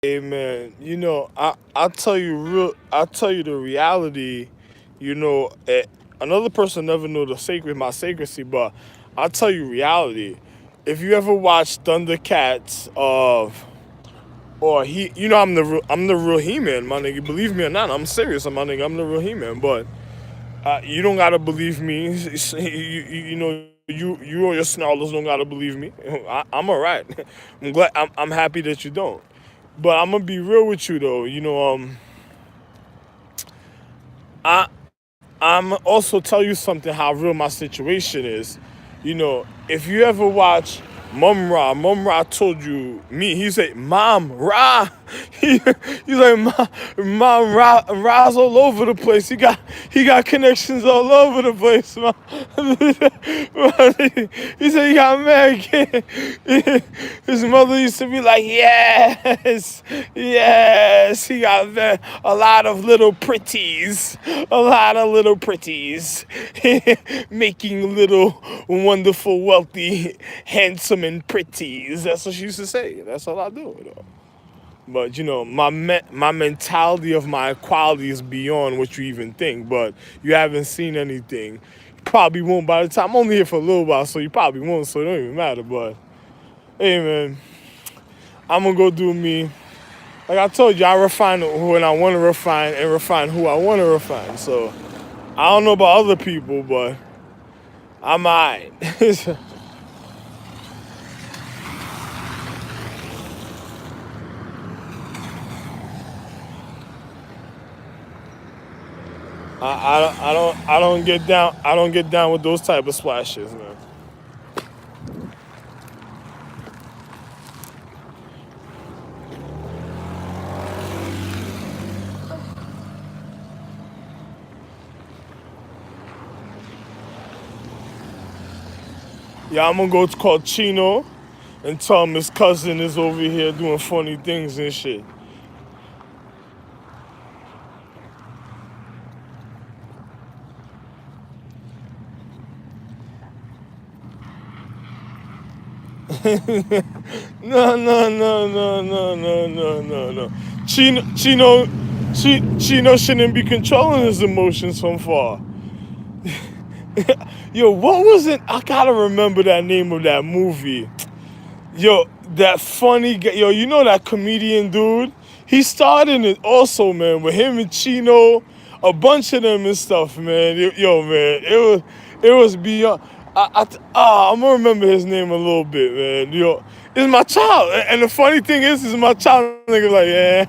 Hey man, I'll tell you the reality. You know, another person never know my sacredcy, but I'll tell you reality. If you ever watch Thundercats, or I'm the real He-Man, my nigga. Believe me or not, I'm serious, my nigga. I'm the real He-Man, but you don't gotta believe me. You or your snarlers don't gotta believe me. I'm alright. I'm happy that you don't. But I'm gonna be real with you though. I I'm also tell you something how real my situation is. If you ever watch Mum Ra told you me. He said, Mom Ra. He, he's like, Mom Ra. Ra's all over the place. He got connections all over the place. He said he got mad kid. His mother used to be like, yes, yes. He got a lot of little pretties, a lot of little pretties, making little wonderful, wealthy, handsome, and pretties. That's what she used to say. That's all I do. But my mentality of my quality is beyond what you even think. But you haven't seen anything. Probably won't by the time I'm only here for a little while, so you probably won't. So it don't even matter. But hey, man, I'm gonna go do me. Like I told you, I refine when I want to refine and refine who I want to refine. So I don't know about other people, but I'm alright. I don't get down with those type of splashes, man. Yeah, I'm gonna go to call Chino and tell him his cousin is over here doing funny things and shit. No, no, no, no, no, no, no, no, no. Chino shouldn't be controlling his emotions from far. Yo, what was it? I gotta remember that name of that movie. Yo, that funny guy. Yo, you know that comedian dude? He starred in it also, man, with him and Chino, a bunch of them and stuff, man. Yo, man, it was beyond. I'm gonna remember his name a little bit, man. Yo, it's my child, and the funny thing is my child. Nigga, like, yeah,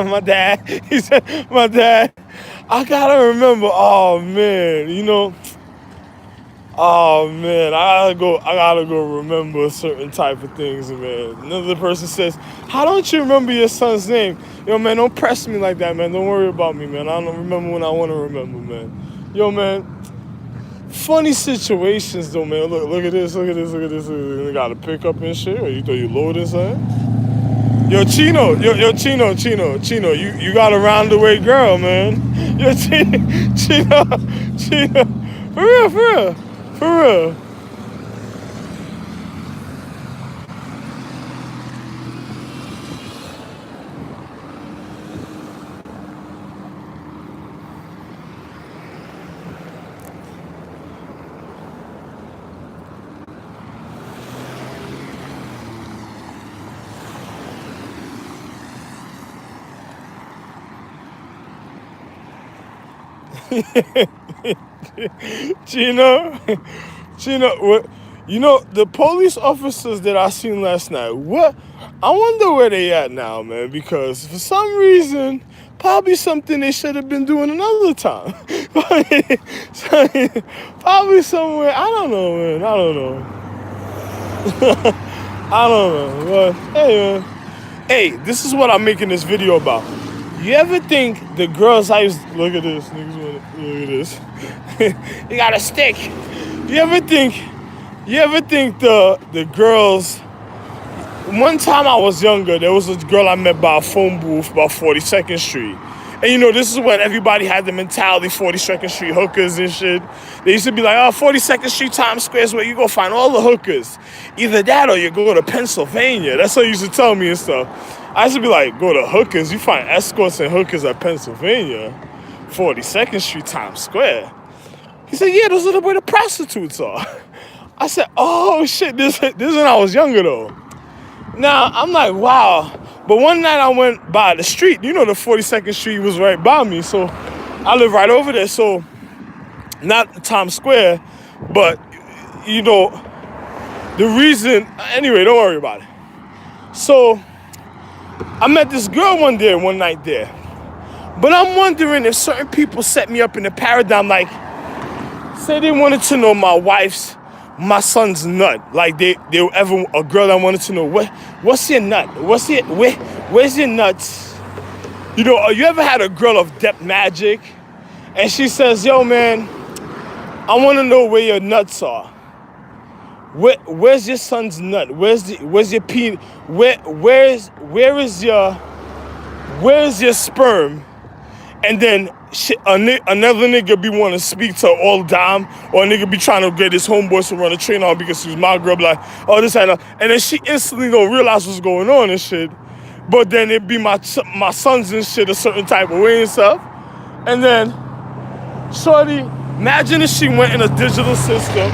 my dad. He said, my dad. I gotta remember. Oh man, Oh man, I gotta go remember certain type of things, man. Another person says, how don't you remember your son's name? Yo man, don't press me like that, man. Don't worry about me, man. I don't remember when I wanna remember, man. Yo man, funny situations though, man. Look at this, look at this, look at this. You got to pick up and shit, or you thought you loading something? Yo Chino, Chino, you got a roundaway girl, man. Yo Chino, for real, for real. For real. Gino, Gino, what? The police officers that I seen last night. What? I wonder where they at now, man. Because for some reason, probably something they should have been doing another time. Probably somewhere. I don't know, man. I don't know. I don't know. But hey, man. Hey, this is what I'm making this video about. You ever think the girls I used look at this, niggas look at this. You got a stick. You ever think the girls one time I was younger, there was a girl I met by a phone booth about 42nd Street. And this is when everybody had the mentality 42nd Street hookers and shit. They used to be like, oh, 42nd Street Times Square is where you go find all the hookers. Either that or you go to Pennsylvania. That's what they used to tell me and stuff. I used to be like, go to hookers. You find escorts and hookers at Pennsylvania, 42nd Street, Times Square. He said, yeah, those are where the prostitutes are. I said, oh shit, this is when I was younger though. Now, I'm like, wow. But one night I went by the street. You know, the 42nd Street was right by me. So I live right over there. So not Times Square, but, you know, the reason, anyway, don't worry about it. So I met this girl one night there. But I'm wondering if certain people set me up in a paradigm, like, say they wanted to know my son's nut. Like they ever, a girl that wanted to know, what's your nut? Where's your nuts? You know, you ever had a girl of depth magic and she says, yo man, I want to know where your nuts are. Where's your son's nut? Where's your penis? Where's your sperm? And then another nigga be want to speak to all dime, or a nigga be trying to get his homeboys to run a train on because she's my girl, like, oh, this and that. And then she instantly don't realize what's going on and shit. But then it be my sons and shit a certain type of way and stuff. And then, shorty, imagine if she went in a digital system.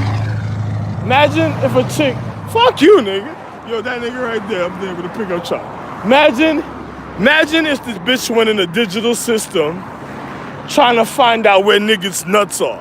Imagine if a chick, fuck you, nigga. Yo, that nigga right there up there with a pickup truck. Imagine if this bitch went in a digital system trying to find out where niggas' nuts are.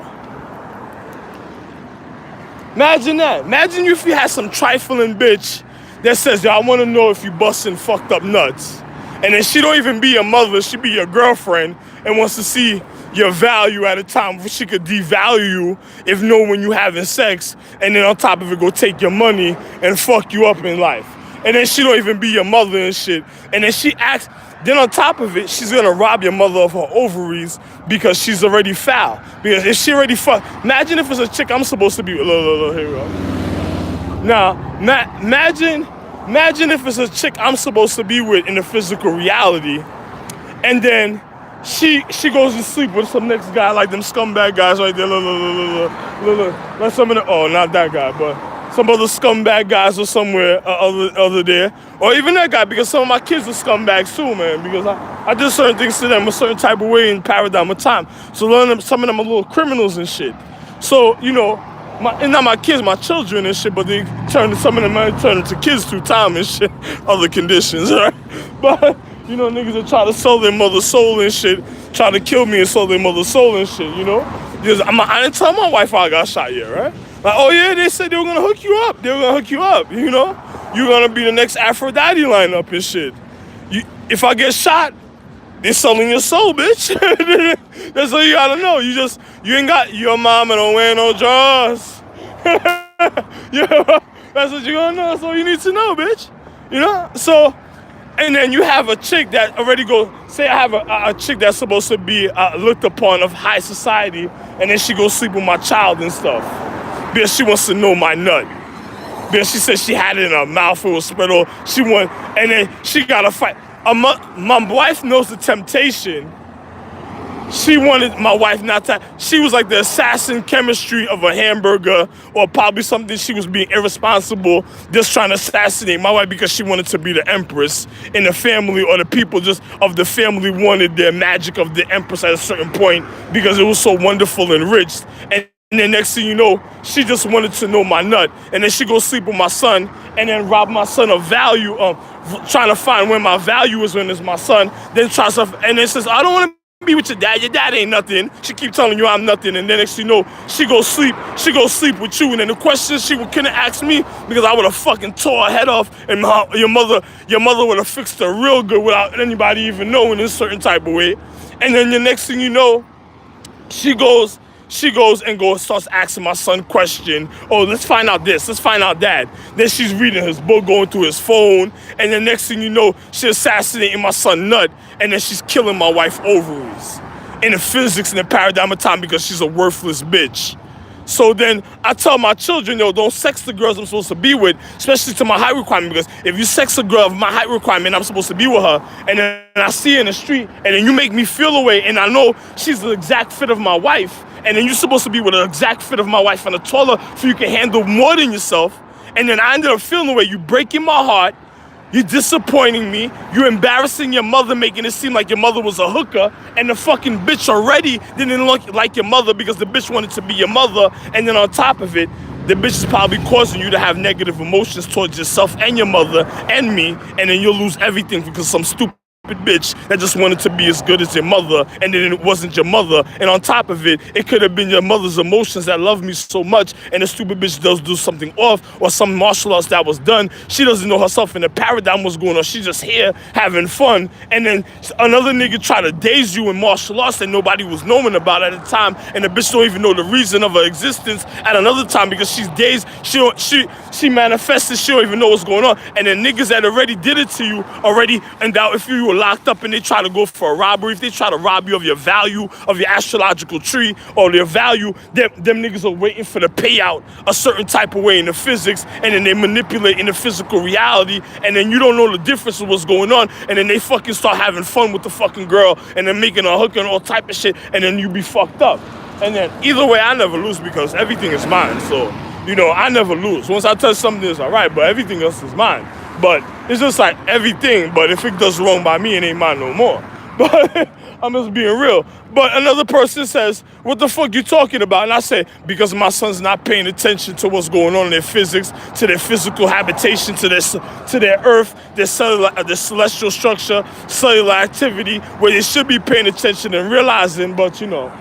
Imagine that. Imagine if you had some trifling bitch that says, yo, I want to know if you busting fucked up nuts. And then she don't even be your mother, she be your girlfriend and wants to see your value at a time where she could devalue you if when you having sex, and then on top of it go take your money and fuck you up in life. And then she don't even be your mother and shit. And then she acts, then on top of it, she's gonna rob your mother of her ovaries because she's already foul. Because if she already imagine if it's a chick I'm supposed to be, look, here we go. Now, imagine if it's a chick I'm supposed to be with in the physical reality, and then she goes to sleep with some next guy, like them scumbag guys right there, look. Like some of the, oh, not that guy, but some other scumbag guys or somewhere other there. Or even that guy, because some of my kids are scumbags too, man. Because I did certain things to them a certain type of way in paradigm of time. So some of them are little criminals and shit. So, you know, not my kids, my children and shit, but some of them might turn into kids through time and shit, other conditions, right? But, you know, niggas that try to sell their mother's soul and shit, try to kill me and sell their mother's soul and shit, you know? Because I didn't tell my wife I got shot yet, right? Like, oh yeah, they said they were gonna hook you up. They were gonna hook you up, you know? You're gonna be the next Aphrodite lineup and shit. If I get shot, they're selling your soul, bitch. That's all you gotta know. You ain't got, your mama don't wear no drawers. Yeah, that's what you gonna know. That's all you need to know, bitch. You know? So, and then you have a chick that already say I have a chick that's supposed to be looked upon of high society, and then she goes sleep with my child and stuff. Because she wants to know my nut. Because she said she had it in her mouth, it was spread all. And then she got to fight. My wife knows the temptation. She wanted my wife not to. She was like the assassin chemistry of a hamburger, or probably something she was being irresponsible, just trying to assassinate my wife because she wanted to be the empress in the family, or the people just of the family wanted their magic of the empress at a certain point because it was so wonderful and rich. And then next thing you know, she just wanted to know my nut. And then she goes sleep with my son and then rob my son of value, trying to find where my value is when it's my son. Then tries to, and then says, I don't want to be with your dad. Your dad ain't nothing. She keep telling you I'm nothing. And then next thing you know, she goes sleep with you. And then the questions she couldn't ask me, because I would have fucking tore her head off, and your mother would have fixed her real good without anybody even knowing in a certain type of way. And then the next thing you know, she goes and starts asking my son question. Oh, let's find out this, let's find out that. Then she's reading his book, going through his phone, and the next thing you know, she's assassinating my son nut, and then she's killing my wife ovaries in the physics and the paradigm of time because she's a worthless bitch. So then I tell my children, yo, don't sex the girls I'm supposed to be with, especially to my height requirement, because if you sex a girl of my height requirement, I'm supposed to be with her, and then I see her in the street, and then you make me feel away, and I know she's the exact fit of my wife, and then you're supposed to be with an exact fit of my wife and a taller so you can handle more than yourself, and then I ended up feeling away, you breaking my heart, You're disappointing me. You're embarrassing your mother, making it seem like your mother was a hooker, and the fucking bitch already didn't look like your mother because the bitch wanted to be your mother, and then on top of it, the bitch is probably causing you to have negative emotions towards yourself and your mother and me, and then you'll lose everything because some stupid bitch that just wanted to be as good as your mother, and then it wasn't your mother, and on top of it, it could have been your mother's emotions that love me so much, and the stupid bitch does do something off, or some martial arts that was done, she doesn't know herself in the paradigm what's going on, she's just here having fun, and then another nigga try to daze you in martial arts that nobody was knowing about at the time, and the bitch don't even know the reason of her existence at another time because she's dazed, she manifested, she don't even know what's going on, and then niggas that already did it to you already, and now if you were locked up and they try to go for a robbery, if they try to rob you of your value, of your astrological tree, or their value, them niggas are waiting for the payout a certain type of way in the physics, and then they manipulate in the physical reality, and then you don't know the difference of what's going on, and then they fucking start having fun with the fucking girl, and then making a hook and all type of shit, and then you be fucked up. And then either way, I never lose because everything is mine, so, you know, I never lose. Once I touch something, it's all right, but everything else is mine. But it's just like everything, but if it does wrong by me, it ain't mine no more. But I'm just being real. But another person says, what the fuck you talking about? And I say, because my son's not paying attention to what's going on in their physics, to their physical habitation, to their earth, their celestial structure, cellular activity, where they should be paying attention and realizing, but you know.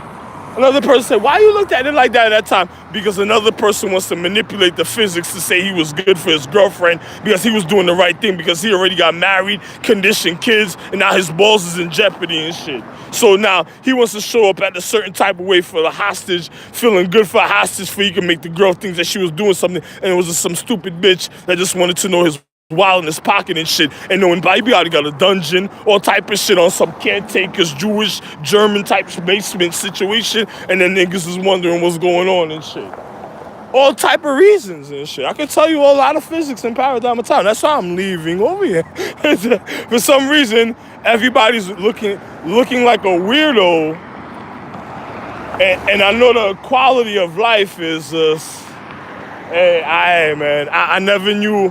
Another person said, why you looked at it like that at that time? Because another person wants to manipulate the physics to say he was good for his girlfriend because he was doing the right thing because he already got married, conditioned kids, and now his balls is in jeopardy and shit. So now he wants to show up at a certain type of way for the hostage, feeling good for a hostage so he can make the girl think that she was doing something and it was just some stupid bitch that just wanted to know his wild in his pocket and shit, and knowing baby already got a dungeon, all type of shit on some caretakers, Jewish, German type basement situation, and then niggas is wondering what's going on and shit. All type of reasons and shit. I can tell you a lot of physics and paradigm of time. That's why I'm leaving over here. For some reason, everybody's looking like a weirdo, and I know the quality of life is just, hey, man, I never knew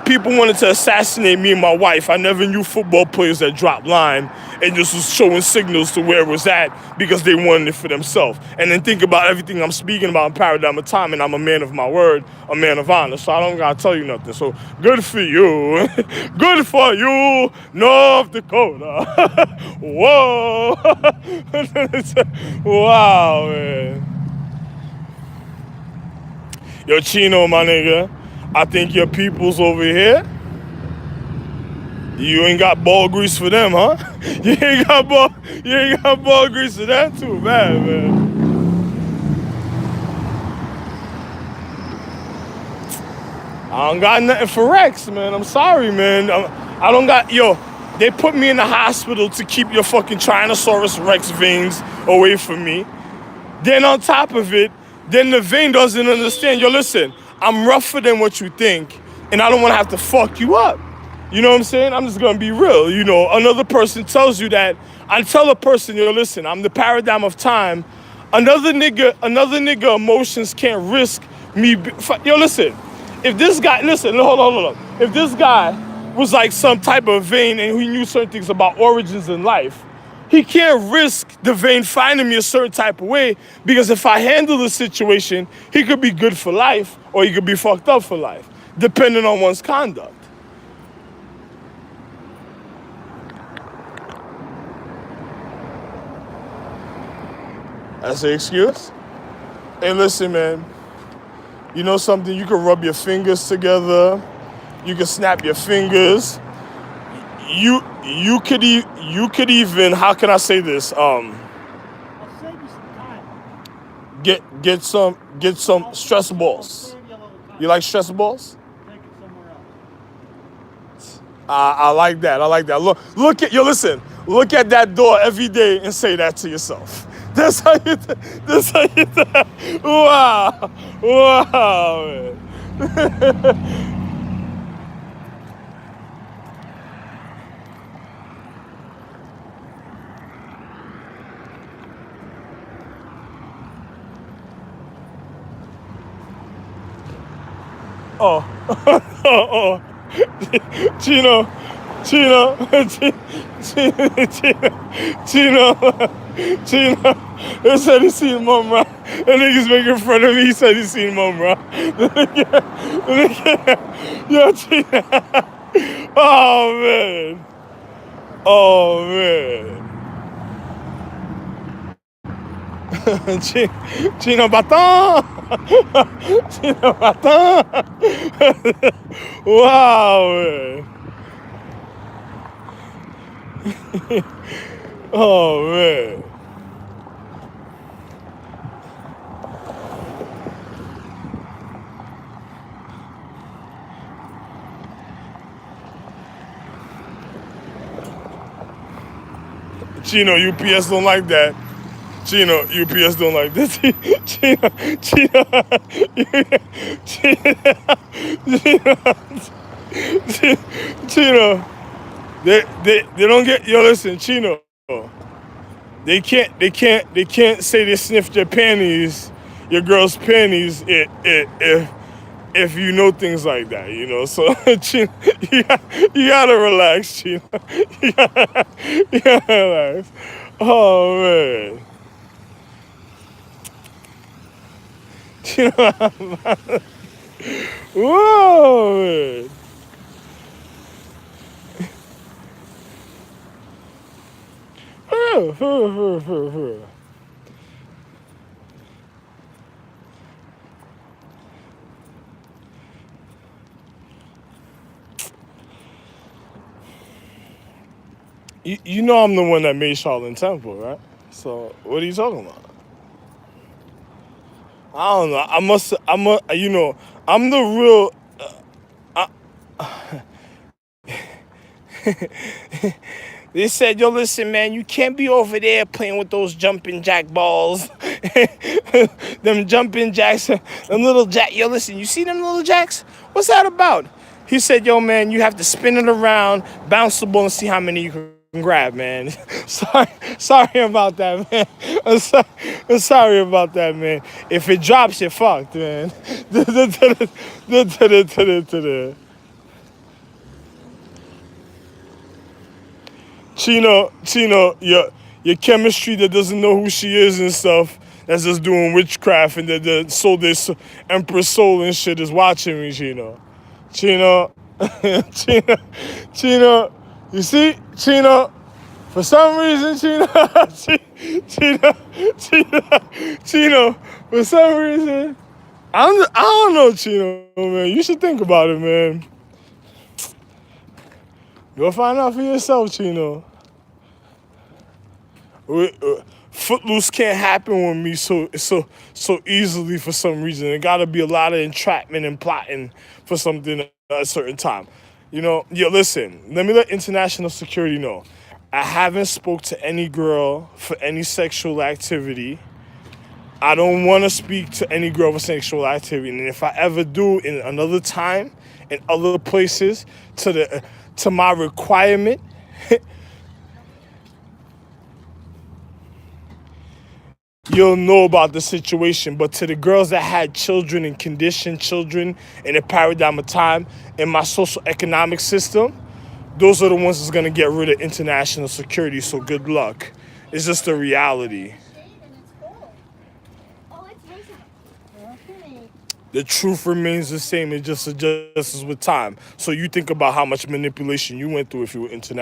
people wanted to assassinate me and my wife. I never knew football players that dropped line and just was showing signals to where it was at because they wanted it for themselves. And then think about everything I'm speaking about in paradigm of time, and I'm a man of my word, a man of honor, so I don't gotta tell you nothing. So good for you. Good for you, North Dakota. Whoa. Wow, man. Yo, Chino, my nigga, I think your people's over here, you ain't got ball grease for them, huh? You ain't got ball grease for them too bad, man. I don't got nothing for Rex, man. I'm sorry, man. I don't got, yo, they put me in the hospital to keep your fucking Tyrannosaurus Rex veins away from me. Then on top of it, then the vein doesn't understand. Yo, listen, I'm rougher than what you think, and I don't want to have to fuck you up. You know what I'm saying? I'm just going to be real. You know, another person tells you that. I tell a person, yo, listen, I'm the paradigm of time. Another nigga emotions can't risk me. Yo, listen, if this guy, listen, hold on. If this guy was like some type of vein and he knew certain things about origins in life, he can't risk the vein finding me a certain type of way, because if I handle the situation, he could be good for life or he could be fucked up for life, depending on one's conduct. That's an excuse? Hey, listen, man. You know something? You can rub your fingers together. You can snap your fingers. You could even, how can I say this? I'll save you some time. Get some stress balls. You like stress balls? Take it somewhere else. I like that. Look at that door every day and say that to yourself. That's how you wow, man. Oh. Chino, Chino, Chino. They said he seen Mom Ra. The niggas making fun of me. He said he seen Mom Ra. Yo, Chino. Oh man. Oh man. Chino Baton. Chino Baton. Wow man. Oh man. Chino, UPS don't like that. Chino, UPS don't like this. Chino, Chino, Chino. They don't get, yo listen, Chino. They can't say they sniffed your panties, your girl's panties if you know things like that, you know. So Chino, you gotta relax, Chino. You gotta relax. Oh man. Chino, whoa man. You know I'm the one that made Charlotte Temple, right? So what are you talking about? I don't know. You know, I'm the real. They said, yo, listen, man, you can't be over there playing with those jumping jack balls. Them jumping jacks, them little jack. Yo, listen, you see them little jacks? What's that about? He said, yo, man, you have to spin it around, bounce the ball, and see how many you can grab, man. sorry about that, man. I'm sorry about that, man. If it drops, you're fucked, man. Chino, your chemistry that doesn't know who she is and stuff, that's just doing witchcraft and the soul, this Empress soul and shit is watching me, Chino. Chino, Chino, Chino, you see, Chino, for some reason, Chino, Chino, Chino, for some reason, I don't know, Chino, man. You should think about it, man. Go find out for yourself, Chino. Footloose can't happen with me so easily for some reason. There gotta be a lot of entrapment and plotting for something at a certain time. You know, yo, listen, let me let international security know. I haven't spoke to any girl for any sexual activity. I don't want to speak to any girl for sexual activity. And if I ever do in another time, in other places, to my requirement, you'll know about the situation. But to the girls that had children and conditioned children in a paradigm of time in my social economic system, those are the ones that's going to get rid of international security. So good luck. It's just a reality. The truth remains the same. It just adjusts with time. So you think about how much manipulation you went through if you were international.